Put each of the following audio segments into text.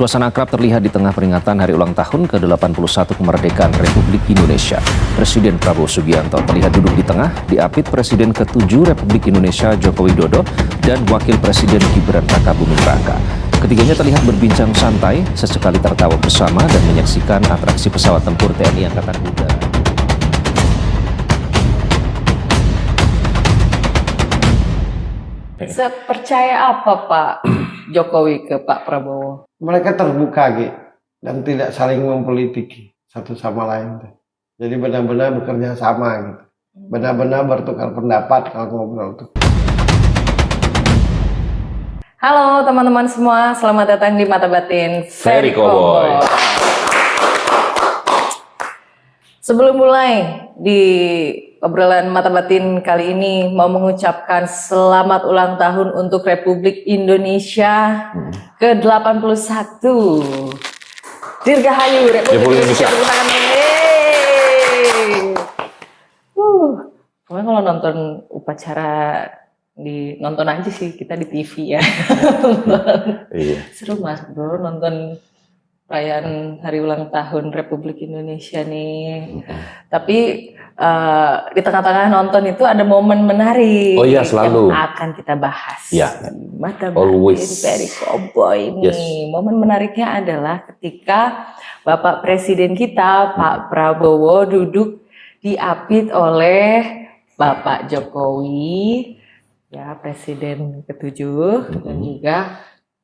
Suasana akrab terlihat di tengah peringatan hari ulang tahun ke-81 kemerdekaan Republik Indonesia. Presiden Prabowo Subianto terlihat duduk di tengah, diapit Presiden ke-7 Republik Indonesia Joko Widodo dan Wakil Presiden Gibran Rakabuming Raka. Ketiganya terlihat berbincang santai, sesekali tertawa bersama dan menyaksikan atraksi pesawat tempur TNI Angkatan Udara. Sepercaya apa Pak Jokowi ke Pak Prabowo? Mereka terbuka dan tidak saling mempolitiki satu sama lain. Jadi benar-benar bekerja sama gitu. Benar-benar bertukar pendapat kalau ngobrol tuh. Halo teman-teman semua, selamat datang di Mata Batin Ferry Cowboy. Sebelum mulai di obrolan Mata Batin kali ini, mau mengucapkan selamat ulang tahun untuk Republik Indonesia ke-81. Dirgahayu Republik Indonesia. Pokoknya kalau nonton upacara nonton aja sih, kita di TV ya. Iya. Seru Mas Bro nonton perayaan hari ulang tahun Republik Indonesia nih. Tapi di tengah-tengah nonton itu ada momen menarik. Oh iya, selalu yang akan kita bahas. Ya. Mata Always. Batin Ferry Cowboy nih. Yes. Momen menariknya adalah ketika Bapak Presiden kita Pak Prabowo duduk diapit oleh Bapak Jokowi, ya Presiden ke-7 dan juga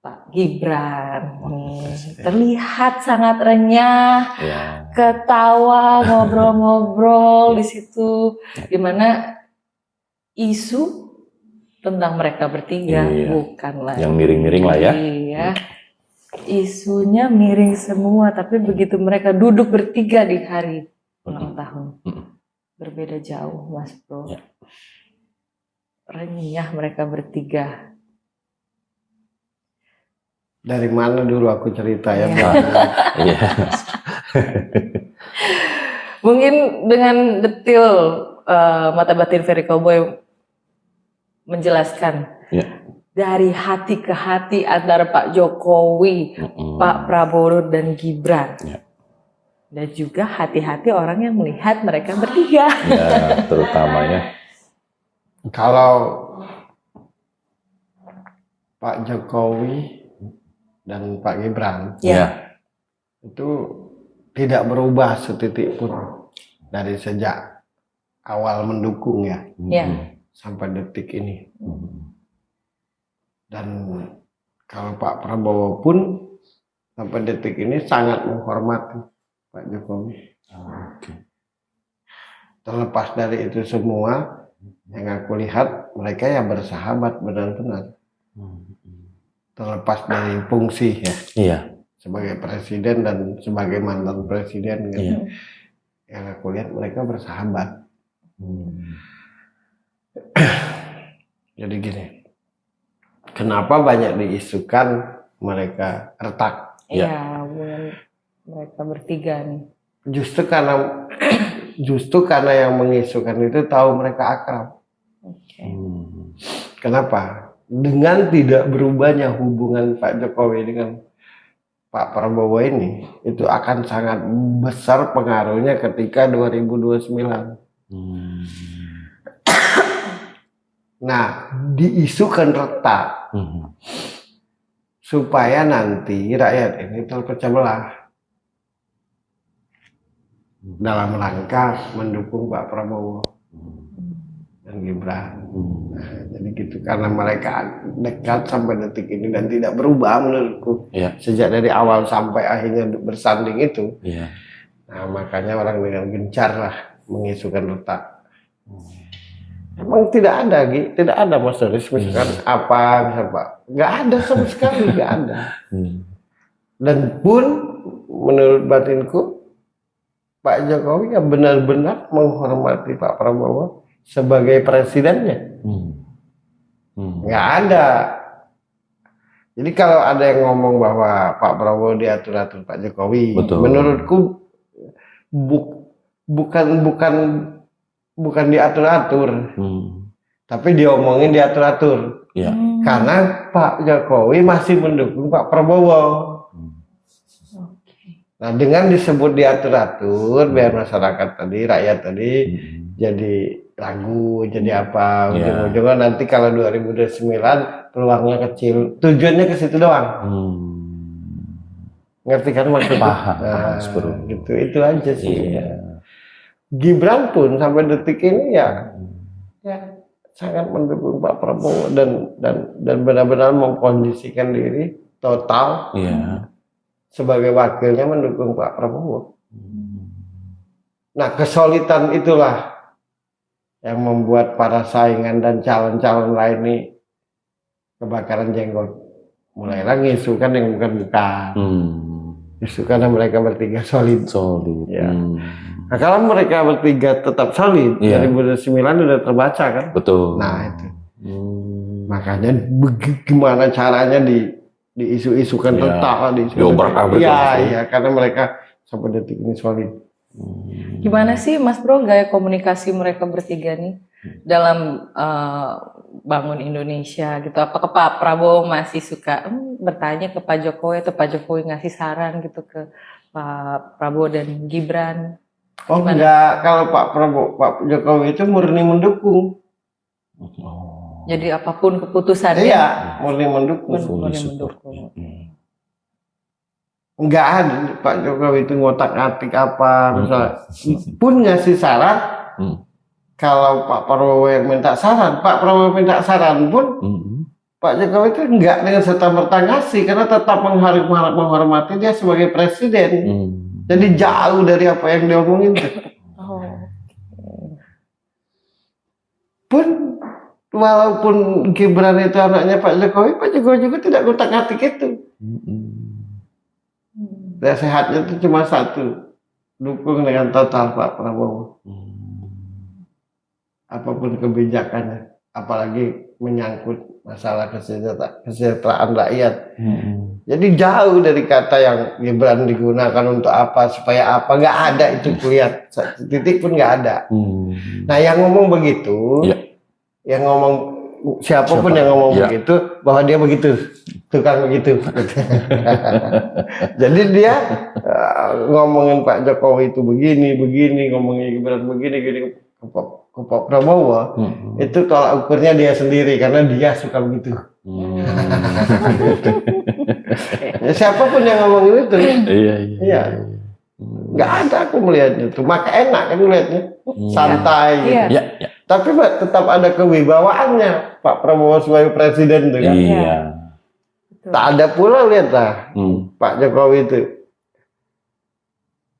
Pak Gibran. Terlihat sangat renyah, Ya. ketawa, ngobrol-ngobrol di situ, dimana isu tentang mereka bertiga bukanlah Yang miring-miring lah ya. Iya. Isunya miring semua, tapi begitu mereka duduk bertiga di hari ulang tahun, berbeda jauh, Mas Bro. Ya. Renyah mereka bertiga. Dari mana dulu aku cerita ya? Iya. Mungkin dengan detil Mata Batin Ferry Cowboy menjelaskan dari hati ke hati antara Pak Jokowi, Pak Prabowo dan Gibran. Dan juga hati-hati orang yang melihat mereka bertiga. Ya, terutamanya. Kalau Pak Jokowi dan Pak Gibran itu tidak berubah setitik pun dari sejak awal mendukung ya sampai detik ini. Dan kalau Pak Prabowo pun sampai detik ini sangat menghormati Pak Jokowi. Terlepas dari itu semua, yang aku lihat mereka ya bersahabat benar-benar. Terlepas dari fungsi ya. Iya. Sebagai presiden dan sebagai mantan presiden kan. Yang aku lihat mereka bersahabat. Jadi gini. Kenapa banyak diisukan mereka retak? Iya, mereka bertiga nih. Justru karena yang mengisukan itu tahu mereka akrab. Kenapa? Dengan tidak berubahnya hubungan Pak Jokowi dengan Pak Prabowo ini, itu akan sangat besar pengaruhnya ketika 2029. Nah, diisukan retak supaya nanti rakyat ini terpecah belah dalam rangka mendukung Pak Prabowo dan Gibran. Jadi gitu, karena mereka dekat sampai detik ini dan tidak berubah menurutku sejak dari awal sampai akhirnya bersanding itu. Nah, makanya orang dengan gencar lah mengisukan retak. Emang tidak ada Mas Doris, misalkan apa, nggak ada sama sekali, nggak ada. Dan pun menurut batinku Pak Jokowi yang benar-benar menghormati Pak Prabowo sebagai presidennya. Nggak ada. Jadi kalau ada yang ngomong bahwa Pak Prabowo diatur-atur Pak Jokowi, menurutku bukan diatur-atur, tapi diomongin diatur-atur. Karena Pak Jokowi masih mendukung Pak Prabowo. Nah, dengan disebut diatur-atur biar masyarakat tadi, rakyat tadi jadi ragu, jadi apa, ujung-ujungnya nanti kalau 2029 peluangnya kecil, tujuannya ke situ doang. Ngerti kan maksudnya? Paham, gitu, itu aja sih. Iya. Gibran pun sampai detik ini ya sangat mendukung Pak Prabowo dan benar-benar mengkondisikan diri total sebagai wakilnya mendukung Pak Prabowo. Nah, kesulitan itulah yang membuat para saingan dan calon-calon lain ini kebakaran jenggot. Mulailah ngisukan yang bukan-bukan. Justru karena mereka bertiga solid. Ya. Nah, kalau mereka bertiga tetap solid, 2009 udah terbaca kan? Betul. Nah itu. Makanya gimana caranya diisu-isukan total, iya, karena mereka sampai detik ini solid. Gimana sih Mas Bro gaya komunikasi mereka bertiga nih dalam bangun Indonesia gitu? Apakah Pak Prabowo masih suka bertanya ke Pak Jokowi atau Pak Jokowi ngasih saran gitu ke Pak Prabowo dan Gibran? Oh enggak, kalau Pak Jokowi itu murni mendukung. Jadi apapun keputusannya? Iya, murni mendukung. Enggak ada Pak Jokowi itu ngotak-ngatik apa, misalnya pun ngasih saran. Kalau Pak Prabowo yang minta saran, Pak Prabowo minta saran pun Pak Jokowi itu enggak dengan serta-merta ngasih, karena tetap menghormati dia sebagai presiden. Jadi jauh dari apa yang dia omongin. Pun walaupun Gibran itu anaknya Pak Jokowi juga tidak ngotak-ngatik itu. Nasihatnya itu cuma satu, dukung dengan total Pak Prabowo. Apapun kebijakannya, apalagi menyangkut masalah kesejahteraan rakyat. Jadi jauh dari kata yang Gibran digunakan untuk apa, supaya apa, nggak ada itu lihat, titik pun nggak ada. Nah yang ngomong begitu, yang ngomong siapapun yang ngomong begitu, bahwa dia begitu, tukang begitu. Jadi dia ngomongin Pak Jokowi itu begini, ngomongin Gibran begini, ke Pak Prabowo, itu tolak ukurnya dia sendiri, karena dia suka begitu. Ya, siapapun yang ngomongin itu, iya, nggak ada aku melihatnya tuh, maka enak kan melihatnya, santai gitu. Tapi tetap ada kewibawaannya Pak Prabowo sebagai presiden tuh kan. Tak ada pula lihat lah Pak Jokowi itu.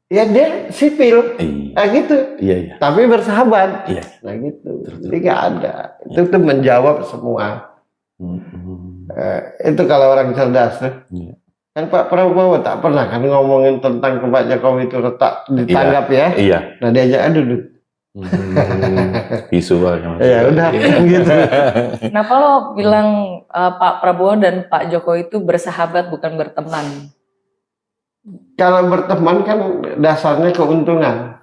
Ya dia sipil, gitu. Tapi bersahabat, nah gitu. Jadi nggak ada. Itu tuh menjawab semua. Itu kalau orang cerdas tuh. Kan Pak Prabowo tak pernah kan ngomongin tentang ke Pak Jokowi itu ditanggap ya. Nah diajak duduk. Isu banget. Ya udah gitu. Kenapa lo bilang Pak Prabowo dan Pak Jokowi itu bersahabat bukan berteman? Kalau berteman kan dasarnya keuntungan.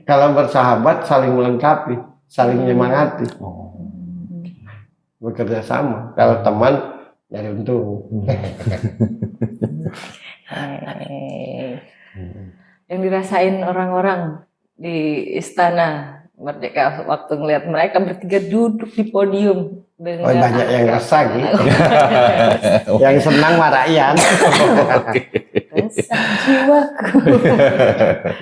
Kalau bersahabat saling melengkapi, saling menyemangati, bekerja sama. Kalau teman nyari untung. Yang dirasain orang-orang di Istana Merdeka waktu ngeliat mereka bertiga duduk di podium dengan banyak yang resah gitu. Yang senang mah rakyat. Resah jiwaku.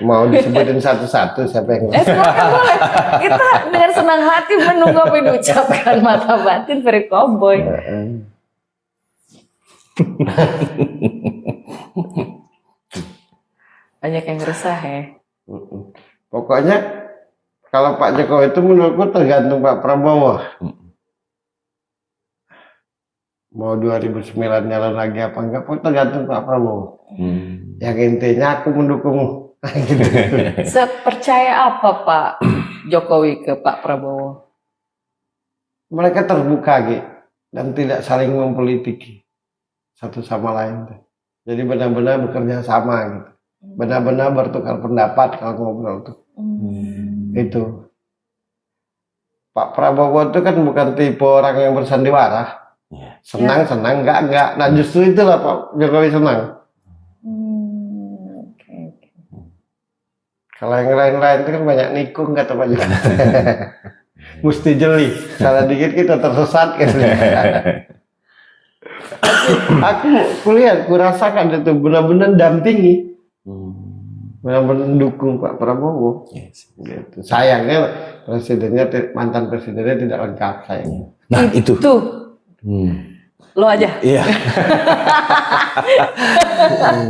Mau disebutin satu-satu siapa yang Silakan boleh. Kita dengan senang hati menunggu apa yang diucapkan mata batin Ferry Cowboy. Banyak yang resah ya. Pokoknya kalau Pak Jokowi itu menurutku tergantung Pak Prabowo. Mau 2009 nyalon lagi apa enggak pun tergantung Pak Prabowo. Yang intinya aku mendukung. Gitu. Sepercaya apa Pak Jokowi ke Pak Prabowo? Mereka terbuka gitu dan tidak saling mempolitiki satu sama lain. Jadi benar-benar bekerja sama gitu. Benar-benar bertukar pendapat kalau ngobrol tuh. Itu Pak Prabowo itu kan bukan tipe orang yang bersandiwara. Senang, enggak. Nah justru itulah Pak Jokowi senang. Kalau yang lain-lain itu kan banyak nikung kata Pak Jokowi. Mesti jeli, salah dikit kita tersesat kan. Aku kulihat, rasakan itu benar-benar dampingi, benar-benar dukung Pak Prabowo. Yes. Gitu. Sayangnya mantan presidennya tidak lengkap sayangnya. Nah itu. Lo aja. Iya.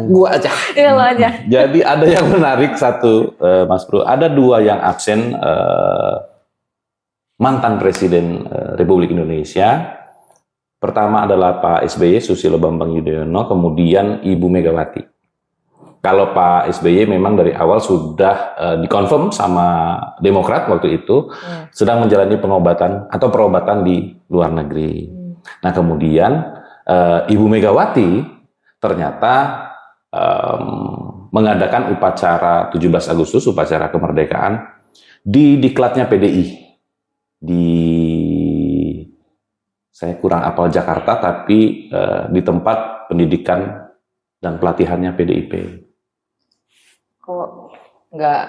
Gua aja. Iya, lo aja. Jadi ada yang menarik satu, Mas Bro. Ada dua yang absen mantan Presiden Republik Indonesia. Pertama adalah Pak SBY, Susilo Bambang Yudhoyono, kemudian Ibu Megawati. Kalau Pak SBY memang dari awal sudah dikonfirm sama Demokrat waktu itu, sedang menjalani pengobatan atau perobatan di luar negeri. Nah kemudian Ibu Megawati ternyata mengadakan upacara 17 Agustus, upacara kemerdekaan di diklatnya PDI. Saya kurang apal Jakarta, tapi di tempat pendidikan dan pelatihannya PDIP. Kok nggak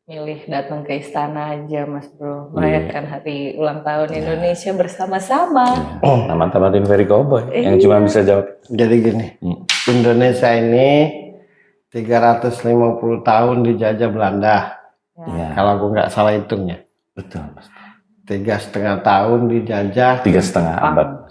milih datang ke istana aja, Mas Bro, merayakan hari ulang tahun Indonesia bersama-sama. Teman-teman Very Cowboy yang cuma bisa jawab. Jadi gini, Indonesia ini 350 tahun dijajah Belanda. Ya. Kalau aku nggak salah hitungnya. Betul, Mas. 3,5 tahun dijajah. 3,5 abad.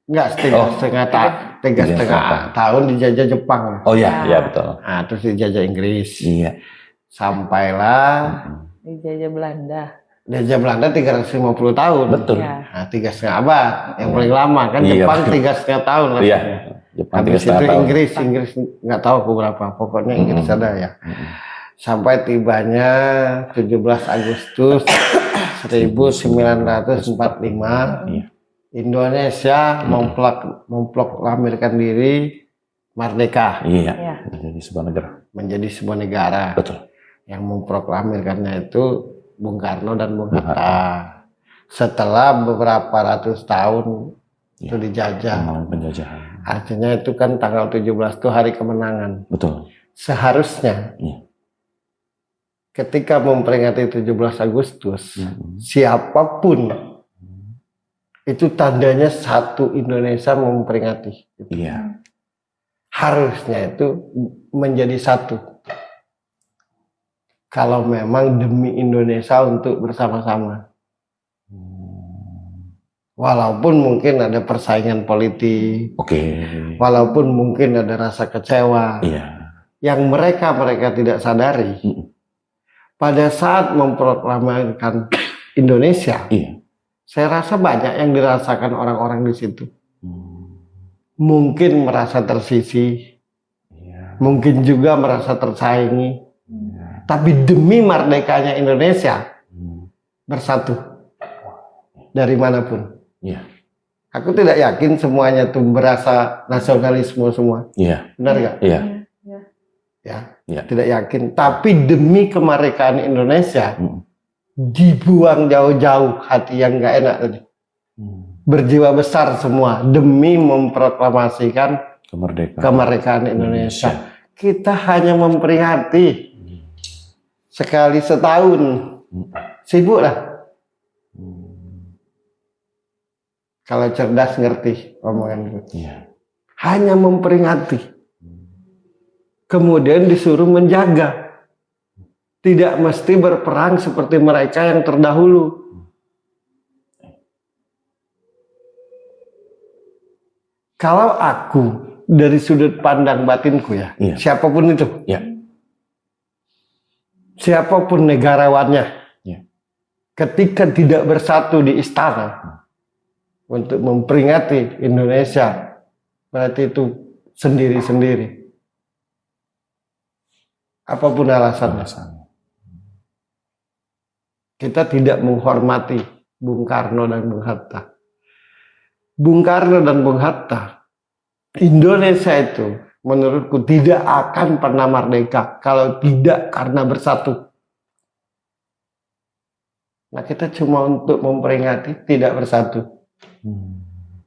Enggak, 3,5 tahun dijajah Jepang. Oh ya, ya betul. Nah, terus dijajah Inggris. Iya. Sampailah Dijajah Belanda. dijajah Belanda 350 tahun. Betul. Ya. Nah, 3,5 abad. Yang paling lama kan Iya. Jepang 3,5 tahun. Iya. rasanya. Jepang Habis 3,5 itu tahun. Inggris nggak tahu aku berapa. Pokoknya Inggris ada ya. Sampai tibanya 17 Agustus 1945. Iya. Indonesia memproklamirkan diri merdeka Iya. Ya. Menjadi sebuah negara. menjadi sebuah negara. Betul. Yang memproklamirkannya itu Bung Karno dan Bung Hatta. Setelah beberapa ratus tahun itu dijajah. Mengalami penjajahan. Artinya itu kan tanggal 17 itu hari kemenangan. Betul. Seharusnya Iya. ketika memperingati 17 Agustus, siapapun itu tandanya satu Indonesia memperingati. Iya. Harusnya itu menjadi satu. Kalau memang demi Indonesia untuk bersama-sama. Walaupun mungkin ada persaingan politik, Oke. walaupun mungkin ada rasa kecewa, Iya. yang mereka tidak sadari, pada saat memproklamirkan Indonesia, Iya. saya rasa banyak yang dirasakan orang-orang di situ. Mungkin merasa tersisih, Iya. mungkin juga merasa tersaingi, tapi demi merdekanya Indonesia bersatu dari manapun. Iya. Aku tidak yakin semuanya tuh berasa nasionalisme semua, Iya. benar nggak? Iya. Ya, Iya. tidak yakin. Tapi demi kemerdekaan Indonesia, dibuang jauh-jauh hati yang nggak enak tadi. Berjiwa besar semua demi memproklamasikan kemerdekaan Indonesia. Kita hanya memperingati sekali setahun, sibuk lah. Kalau cerdas ngerti omongan gue. Iya. Hanya memperingati. Kemudian disuruh menjaga. Tidak mesti berperang seperti mereka yang terdahulu. Kalau aku dari sudut pandang batinku ya, Iya. siapapun itu, Iya. siapapun negarawannya, Iya. ketika tidak bersatu di istana untuk memperingati Indonesia, berarti itu sendiri-sendiri. Apapun alasannya, kita tidak menghormati Bung Karno dan Bung Hatta. Bung Karno dan Bung Hatta, Indonesia itu menurutku tidak akan pernah merdeka kalau tidak karena bersatu. Nah, kita cuma untuk memperingati tidak bersatu.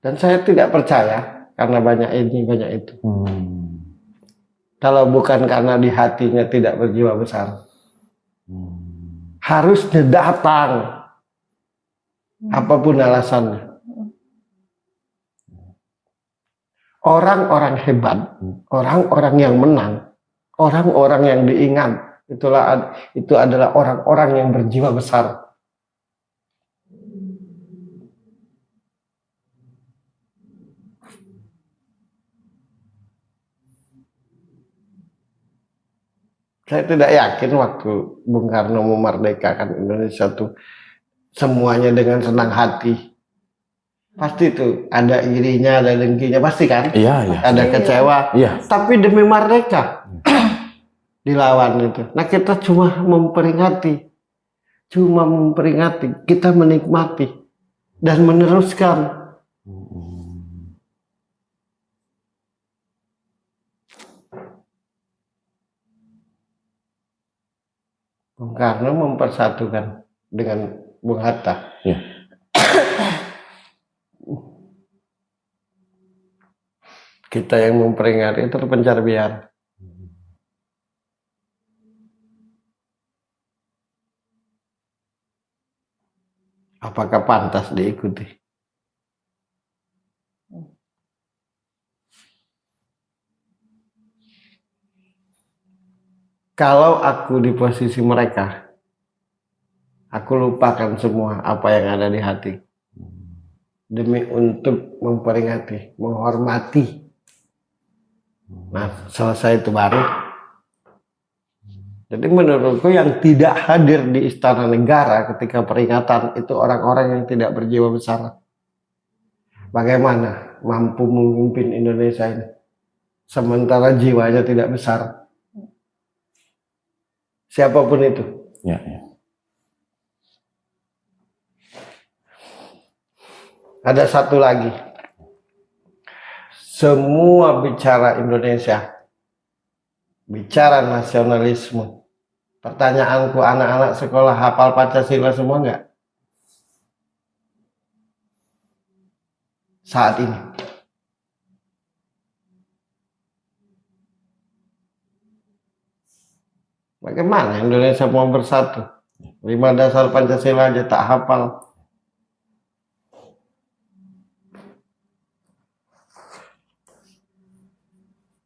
Dan saya tidak percaya karena banyak ini, banyak itu. Kalau bukan karena di hatinya tidak berjiwa besar. harusnya datang, apapun alasannya. Orang-orang hebat, orang-orang yang menang, orang-orang yang diingat, itu adalah orang-orang yang berjiwa besar. Saya tidak yakin waktu Bung Karno memerdekakan Indonesia tuh semuanya dengan senang hati. Pasti tuh ada irinya, ada dengkinya, pasti kan? Iya, iya. Ada kecewa. Iya. Tapi demi merdeka dilawan itu. Nah kita cuma memperingati, kita menikmati dan meneruskan. Bung Karno mempersatukan dengan Bung Hatta. Iya. Kita yang memperingati terpencar biar. Apakah pantas diikuti? Kalau aku di posisi mereka, aku lupakan semua apa yang ada di hati. Demi untuk memperingati, menghormati. Nah, selesai itu baru. Jadi menurutku yang tidak hadir di Istana Negara ketika peringatan itu orang-orang yang tidak berjiwa besar. Bagaimana mampu memimpin Indonesia ini? Sementara jiwanya tidak besar. Siapapun itu. Ya, ya. Ada satu lagi. Semua bicara Indonesia, bicara nasionalisme. Pertanyaanku, anak-anak sekolah hafal Pancasila semua enggak? Saat ini. Bagaimana Indonesia mau bersatu? 5 dasar Pancasila aja tak hafal.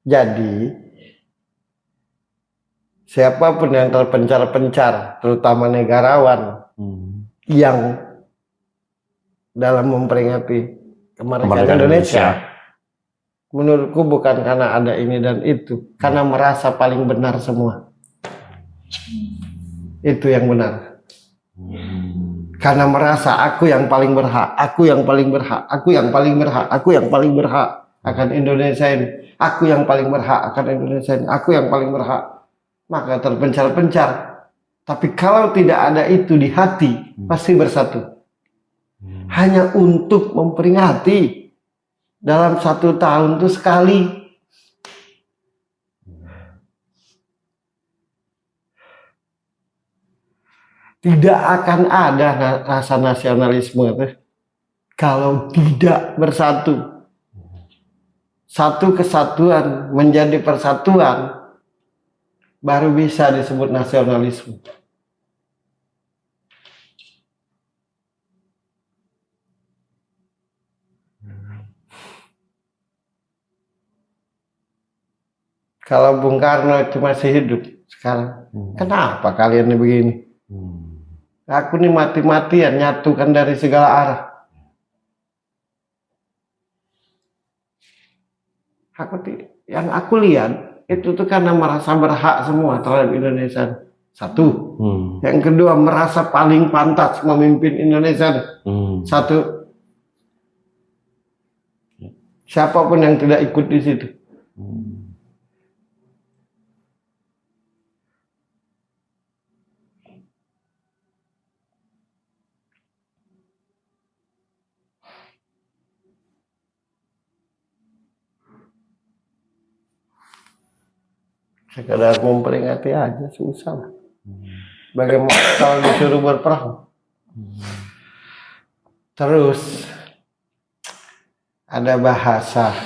Jadi, siapapun yang terpencar-pencar, terutama negarawan, yang dalam memperingati kemerdekaan Indonesia, menurutku bukan karena ada ini dan itu, karena merasa paling benar semua. Itu yang benar. Karena merasa aku yang paling berhak, aku yang paling berhak, aku yang paling berhak, aku yang paling berhak akan Indonesia ini. Aku yang paling berhak akan Indonesia ini. Aku yang paling berhak. Maka terpencar-pencar. Tapi kalau tidak ada itu di hati, pasti bersatu. Hanya untuk memperingati. Dalam 1 tahun itu sekali. Tidak akan ada rasa nasionalisme kalau tidak bersatu. Satu kesatuan menjadi persatuan, baru bisa disebut nasionalisme. Kalau Bung Karno itu masih hidup sekarang, kenapa kalian ini begini? Aku ini mati-matian nyatukan dari segala arah. Yang aku lihat itu tuh karena merasa berhak semua terhadap Indonesia. Satu. Yang kedua merasa paling pantas memimpin Indonesia. Satu. Siapapun yang tidak ikut di situ. Sekedar memperingati aja susah lah. Bagaimana kalau disuruh berperang? Terus ada bahasa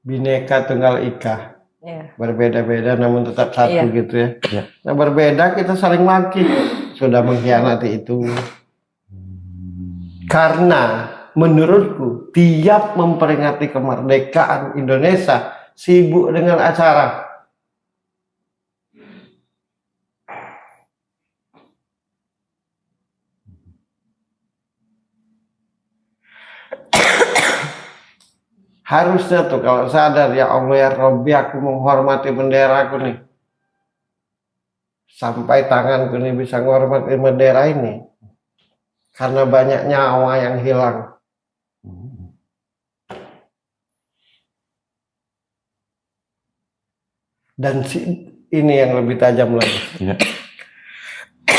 Bhinneka Tunggal Ika. Iya. Berbeda-beda namun tetap satu Iya. gitu ya. Iya. Nah, berbeda kita saling maki. Sudah mengkhianati itu. Karena menurutku tiap memperingati kemerdekaan Indonesia sibuk dengan acara. Harusnya tuh kalau sadar, ya Allah ya Robbi, aku menghormati bendera aku nih. Sampai tanganku nih bisa menghormati bendera ini. Karena banyak nyawa yang hilang. Dan ini yang lebih tajam lagi. Ya.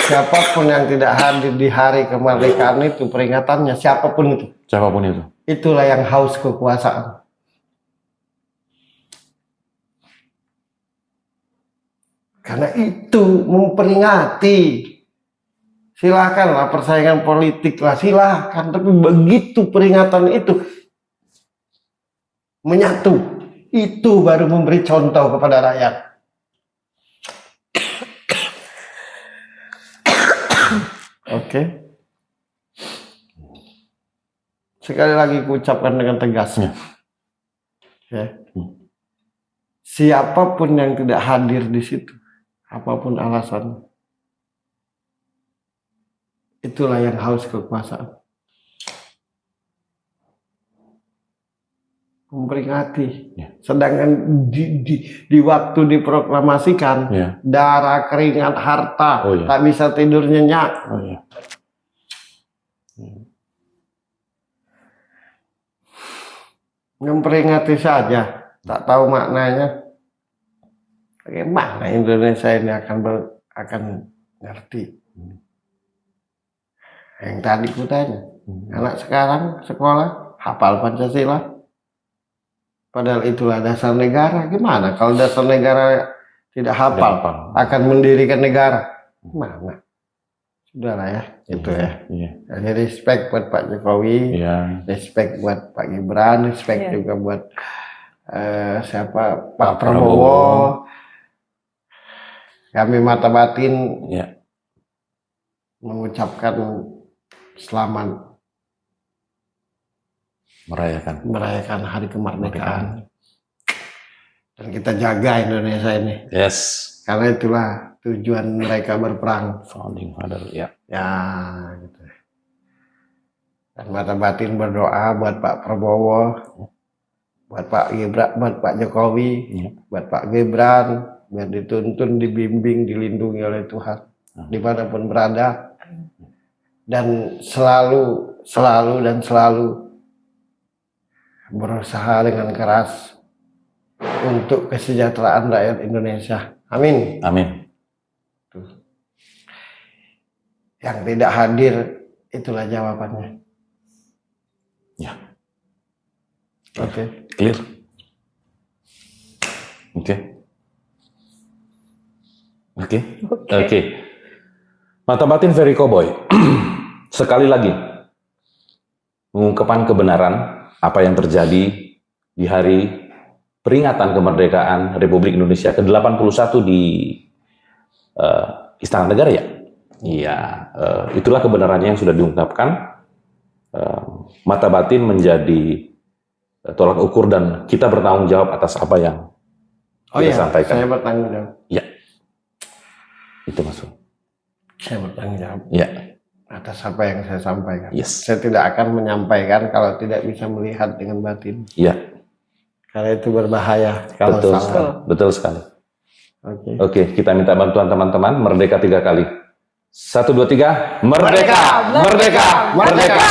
Siapapun yang tidak hadir di hari kemerdekaan itu, peringatannya siapapun itu. Siapapun itu. Itulah yang haus kekuasaan. Karena itu memperingati. Silakanlah persaingan politik lah, silakan. Tapi begitu peringatan itu menyatu, itu baru memberi contoh kepada rakyat. Oke. Sekali lagi kuucapkan dengan tegasnya. Ya. Siapapun yang tidak hadir di situ, apapun alasannya, itulah yang haus kekuasaan. Memperingati. Ya. Sedangkan di waktu diproklamasikan, Ya. darah, keringat, harta, Oh, ya. tak bisa tidur nyenyak. Oh, ya. Memperingati saja, tak tahu maknanya. Bagaimana Indonesia ini akan ngerti? Yang tadi ku tanya, anak sekarang sekolah hafal Pancasila, padahal itulah dasar negara. Gimana kalau dasar negara tidak hafal, akan mendirikan negara? Gimana? Sudahlah ya, itu ya. Iya. Jadi respect buat Pak Jokowi, Iya. respect buat Pak Gibran, respect Iya. juga buat siapa, Pak Prabowo. Kami mata batin Iya. mengucapkan selamat merayakan hari kemerdekaan. Dan kita jaga Indonesia ini. Yes. Karena itulah tujuan mereka berperang. Founding father. Ya. Ya, gitu. Dan mata batin berdoa buat Pak Prabowo, buat Pak Gibran, buat Pak Jokowi, Ya. buat Pak Gibran, biar dituntun, dibimbing, dilindungi oleh Tuhan dimanapun berada, dan selalu berusaha dengan keras untuk kesejahteraan rakyat Indonesia. Amin. Amin. Yang tidak hadir, itulah jawabannya. Ya. Oke. Clear. Oke. Oke. Mata batin Ferry Cowboy. Sekali lagi mengungkapkan kebenaran apa yang terjadi di hari peringatan kemerdekaan Republik Indonesia ke-81 di Istana Negara ya. Iya, itulah kebenarannya yang sudah diungkapkan. Mata batin menjadi tolak ukur dan kita bertanggung jawab atas apa yang kita sampaikan. Saya bertanggung jawab. Ya, itu maksud. Saya bertanggung jawab Ya, atas apa yang saya sampaikan. yes. Saya tidak akan menyampaikan kalau tidak bisa melihat dengan batin. Ya, Karena itu berbahaya kalau betul salah. sekali. Betul sekali. Oke. Oke, kita minta bantuan teman-teman. Merdeka 3 kali. 1, 2, 3. Merdeka! Merdeka! Merdeka!